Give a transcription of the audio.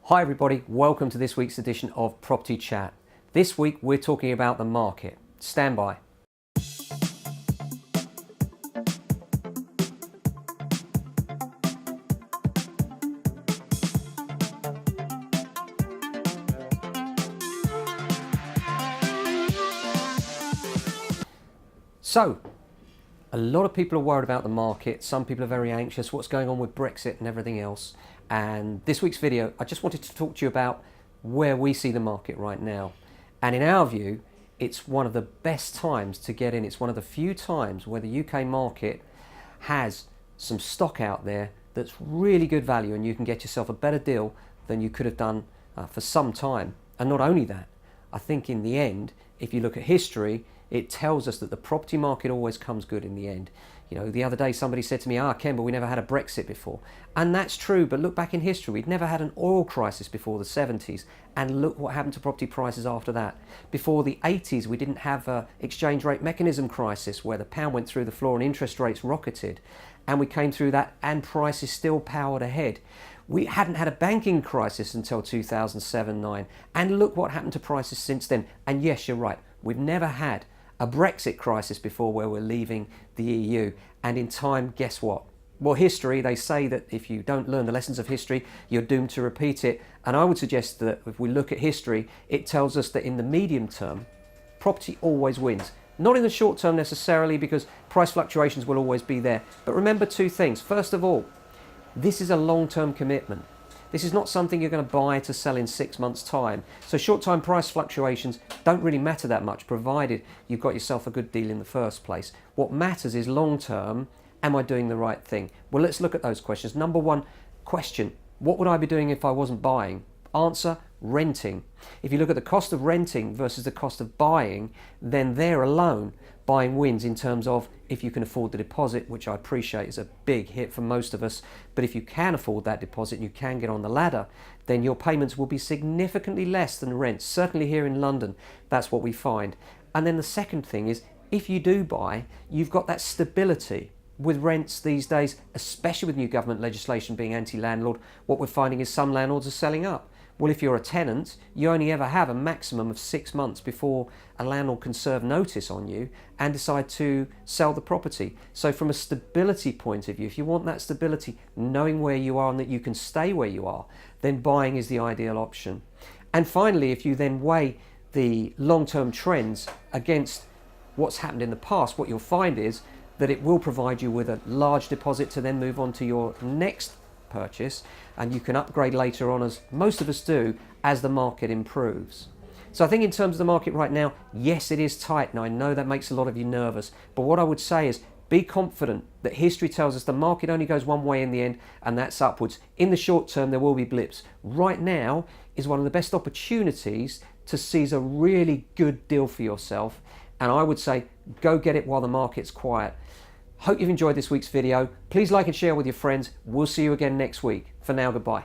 Hi everybody, welcome to this week's edition of Property Chat. This week we're talking about the market. Stand by. So, a lot of people are worried about the market. Some people are very anxious. What's going on with Brexit and everything else? And this week's video, I just wanted to talk to you about where we see the market right now. And in our view, it's one of the best times to get in. It's one of the few times where the UK market has some stock out there that's really good value and you can get yourself a better deal than you could have done for some time. And not only that, I think in the end, if you look at history, it tells us that the property market always comes good in the end. You know, the other day somebody said to me, Ken, but we never had a Brexit before. And that's true, but look back in history, we'd never had an oil crisis before the 70s, and look what happened to property prices after that. Before the 80s, we didn't have an exchange rate mechanism crisis where the pound went through the floor and interest rates rocketed. And we came through that and prices still powered ahead. We hadn't had a banking crisis until 2007-9, and look what happened to prices since then. And yes, you're right, we've never had a Brexit crisis before where we're leaving the EU. And in time, guess what? Well, history, they say that if you don't learn the lessons of history, you're doomed to repeat it. And I would suggest that if we look at history, it tells us that in the medium term, property always wins. Not in the short term necessarily, because price fluctuations will always be there. But remember two things. First of all, this is a long-term commitment. This is not something you're going to buy to sell in 6 months' time. So short-term price fluctuations don't really matter that much, provided you've got yourself a good deal in the first place. What matters is long-term, am I doing the right thing? Well, let's look at those questions. Number one question, what would I be doing if I wasn't buying? Answer, renting. If you look at the cost of renting versus the cost of buying, then there alone, buying wins in terms of if you can afford the deposit, which I appreciate is a big hit for most of us. But if you can afford that deposit and you can get on the ladder, then your payments will be significantly less than rent. Certainly here in London, that's what we find. And then the second thing is, if you do buy, you've got that stability. With rents these days, especially with new government legislation being anti-landlord, what we're finding is some landlords are selling up. Well, if you're a tenant, you only ever have a maximum of 6 months before a landlord can serve notice on you and decide to sell the property. So from a stability point of view, if you want that stability, knowing where you are and that you can stay where you are, then buying is the ideal option. And finally, if you then weigh the long-term trends against what's happened in the past, what you'll find is that it will provide you with a large deposit to then move on to your next purchase, and you can upgrade later on, as most of us do, as the market improves. So I think in terms of the market right now, yes, it is tight. Now I know that makes a lot of you nervous, but what I would say is be confident that history tells us the market only goes one way in the end, and that's upwards. In the short term, there will be blips. Right now is one of the best opportunities to seize a really good deal for yourself, and I would say go get it while the market's quiet. Hope you've enjoyed this week's video. Please like and share with your friends. We'll see you again next week. For now, goodbye.